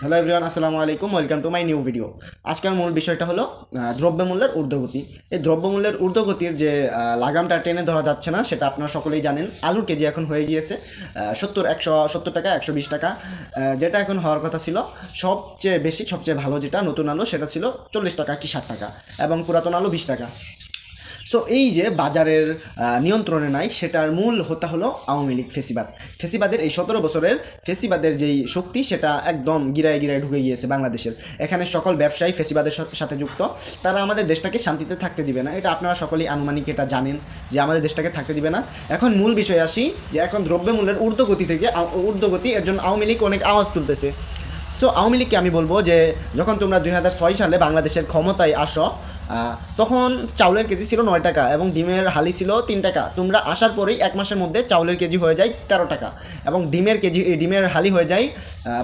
Hello everyone, আসসালামু আলাইকুম, welcome to my new video. আজকের মূল বিষয়টা হলো দ্রব্যমূল্যের ঊর্ধ্বগতি। এই দ্রব্যমূল্যের ঊর্ধ্বগতির যে লাগামটা টেনে ধরা যাচ্ছে না, সেটা আপনারা সকলেই জানেন। আলুর কেজি এখন হয়ে গিয়েছে 170 টাকা, 120 টাকা, যেটা এখন হওয়ার কথা ছিল। সবচেয়ে বেশি, সবচেয়ে ভালো যেটা নতুন আলু, সেটা ছিল 40 টাকা কি 60 টাকা, এবং পুরাতন আলু 20 টাকা। সো এই যে বাজারের নিয়ন্ত্রণে নাই, সেটার মূল হতে হলো আওয়ামী লীগ, ফেসিবাদের এই 17 বছরের ফেসিবাদের যেই শক্তি, সেটা একদম গিরায় গিরায় ঢুকে গিয়েছে বাংলাদেশের। এখানে সকল ব্যবসায়ী ফেসিবাদের সাথে যুক্ত। তারা আমাদের দেশটাকে শান্তিতে থাকতে দিবে না, এটা আপনারা সকলেই আনুমানিক এটা জানেন যে আমাদের দেশটাকে থাকতে দিবে না। এখন মূল বিষয় আসি, যে এখন দ্রব্যমূল্যের ঊর্ধ্বগতি এর জন্য আওয়ামী লীগ অনেক আওয়াজ তুলতেছে। সো আওয়ামী লীগকে আমি বলবো যে যখন তোমরা 2006 সালে বাংলাদেশের ক্ষমতায় আসো, তখন চাউলের কেজি ছিল 9 টাকা এবং ডিমের হালি ছিল 3 টাকা। তোমরা আসার পরেই 1 মাসের মধ্যে চাউলের কেজি হয়ে যায় 13 টাকা এবং ডিমের হালি হয়ে যায়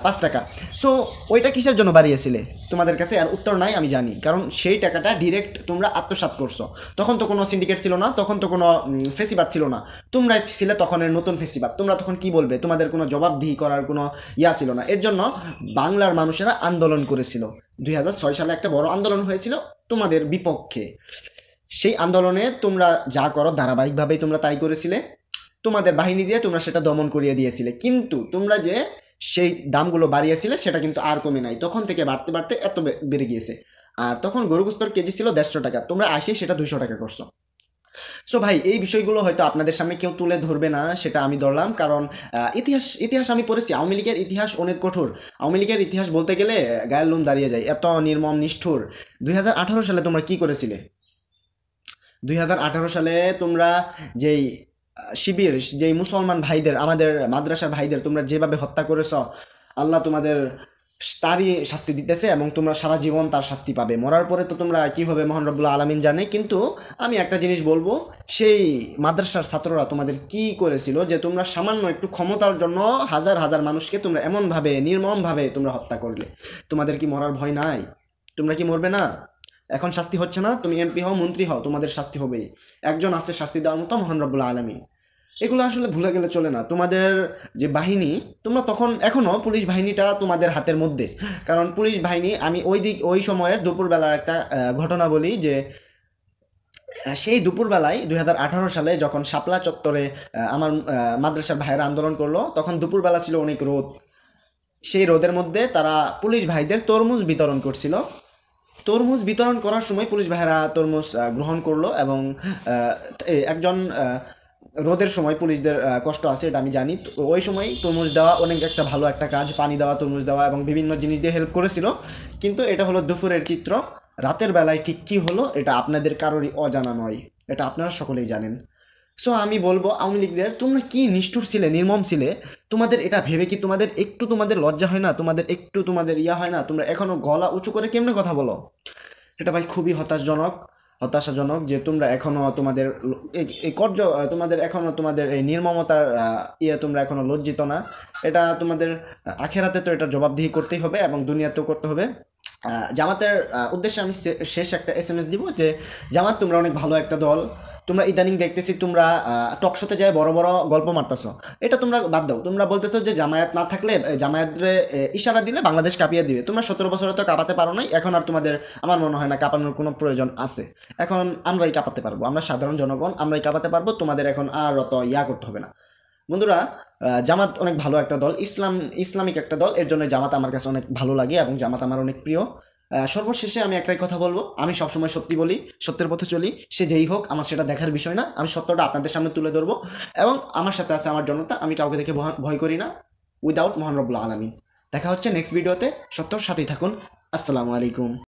5 টাকা। সো ওইটা কিসের জন্য বাড়িয়েছিলে? তোমাদের কাছে আর উত্তর নাই, আমি জানি, কারণ সেই টাকাটা ডিরেক্ট তোমরা আত্মসাৎ করছো। তখন তো কোনো সিন্ডিকেট ছিল না, তখন তো কোনো ফেসিবাদ ছিল না, তোমরাই ছিলে তখনের নতুন ফেসিবাদ। তোমরা তখন কি বলবে? তোমাদের কোনো জবাবদিহি করার কোনো ছিল না। এর জন্য বাংলার মানুষেরা আন্দোলন করেছিল। 2006 সালে একটা বড় আন্দোলন হয়েছিল তোমাদের বিপক্ষে। সেই আন্দোলনে তোমরা যা করো, ধারাবাহিকভাবেই তোমরা তাই করেছিলে। তোমাদের বাহিনী দিয়ে তোমরা সেটা দমন করিয়ে দিয়েছিলে, কিন্তু তোমরা যে সেই দামগুলো বাড়িয়েছিলে, সেটা কিন্তু আর কমে নাই। তখন থেকে বাড়তে বাড়তে এত বেড়ে গিয়েছে। আর তখন গরুগুস্তর কেজি ছিল 150 টাকা, তোমরা আসে সেটা 200 টাকা করছো। সো ভাই, এই বিষয়গুলো হয়তো আপনাদের সামনে কেউ তুলে ধরবে না, সেটা আমি ধরলাম, কারণ ইতিহাস আমি পড়েছি। আওয়ামী লীগের ইতিহাস অনেক কঠোর। আওয়ামী লীগের ইতিহাস বলতে গেলে গায়ের লোম দাঁড়িয়ে যায়, এত নির্মম নিষ্ঠুর। 2018 সালে তোমরা কি করেছিলে? 2018 সালে তোমরা যেই শিবির, যেই মুসলমান ভাইদের, আমাদের মাদ্রাসার ভাইদের তোমরা যেভাবে হত্যা করেছ, আল্লাহ তোমাদের তারই শাস্তি দিতেছে এবং তোমরা সারা জীবন তার শাস্তি পাবে। মরার পরে তো তোমরা কী হবে মহান রব্বুল আলামিন জানে। কিন্তু আমি একটা জিনিস বলবো, সেই মাদ্রাসার ছাত্ররা তোমাদের কি করেছিল, যে তোমরা সামান্য একটু ক্ষমতার জন্য হাজার হাজার মানুষকে তোমরা এমনভাবে নির্মমভাবে তোমরা হত্যা করলে। তোমাদের কি মরার ভয় নাই? তোমরা কি মরবে না? এখন শাস্তি হচ্ছে না? তুমি এমপি হও, মন্ত্রী হও, তোমাদের শাস্তি হবেই। একজন আছে শাস্তি দেওয়ার মতো, মহান রব্বুল আলামিন। এগুলো আসলে ভুলে গেলে চলে না। তোমাদের যে বাহিনী, তোমরা তখন, এখনও পুলিশ বাহিনীটা তোমাদের হাতের মধ্যে। কারণ পুলিশ বাহিনী, আমি ওই সময়ের দুপুরবেলার একটা ঘটনা বলি, যে সেই দুপুরবেলায় 2018 সালে যখন শাপলা চত্বরে আমার মাদ্রাসার ভাইয়েরা আন্দোলন করলো, তখন দুপুরবেলা ছিল অনেক রোদ। সেই রোদের মধ্যে তারা পুলিশ ভাইদের তরমুজ বিতরণ করছিল। তরমুজ বিতরণ করার সময় পুলিশ ভাইয়েরা তরমুজ গ্রহণ করলো, এবং একজন রোদের সময় পুলিশদের কষ্ট আছে, এটা আমি জানি। তো ওই সময় তরমুজ দেওয়া অনেক একটা ভালো একটা কাজ, পানি দেওয়া, তরমুজ দেওয়া এবং বিভিন্ন জিনিস দিয়ে হেল্প করেছিল। কিন্তু এটা হলো দুপুরের চিত্র। রাতের বেলায় ঠিক কী হলো, এটা আপনাদের কারোরই অজানা নয়, এটা আপনারা সকলেই জানেন। সো আমি বলবো আওয়ামী লীগদের, তোমরা কি নিষ্ঠুর ছিলে, নির্মম ছিলে। তোমাদের এটা ভেবে কি তোমাদের লজ্জা হয় না? তোমাদের হয় না? তোমরা এখনো গলা উঁচু করে কেমনে কথা বলো? এটা ভাই খুবই হতাশাজনক যে তোমরা এখনো তোমাদের এই তোমাদের এখনো তোমাদের এই নির্মমতার তোমরা এখনো লজ্জিত না। এটা তোমাদের আখেরাতে তো এটা জবাবদিহি করতেই হবে এবং দুনিয়াতেও করতে হবে। জামাতের উদ্দেশ্যে আমি শেষ একটা SMS দিব, যে জামাত, তোমরা অনেক ভালো একটা দল। তোমরা ইদানিং দেখতেছি তোমরা টক শোতে যায় বড় বড় গল্প মারতেছো। এটা তোমরা বাদ দাও। তোমরা বলতেছো যে জামায়াত না থাকলে, জামায়াতরে ইশারা দিলে বাংলাদেশ কাঁপিয়ে দিবে। তোমরা 17 বছরে তো কাঁপাতে পারো নাই, এখন আর তোমাদের আমার মনে হয় না কাঁপানোর কোনো প্রয়োজন আছে। এখন আমরাই কাঁপাতে পারবো, আমরা সাধারণ জনগণ আমরাই কাঁপাতে পারবো। তোমাদের এখন আর অত করতে হবে না। বন্ধুরা, জামাত অনেক ভালো একটা দল, ইসলামিক একটা দল। এর জন্য জামাত আমার কাছে অনেক ভালো লাগে এবং জামাত আমার অনেক প্রিয়। সর্বশেষে আমি একটাই কথা বলবো, আমি সবসময় সত্যি বলি, সত্যের পথে চলি। সে যেই হোক, আমার সেটা দেখার বিষয় না। আমি সত্যটা আপনাদের সামনে তুলে ধরবো, এবং আমার সাথে আছে আমার জনতা। আমি কাউকে দেখে ভয় করি না, উইদাউট মহান রব্বুল আলামিন। দেখা হচ্ছে নেক্সট ভিডিওতে। সত্যর সাথেই থাকুন। আসসালামু আলাইকুম।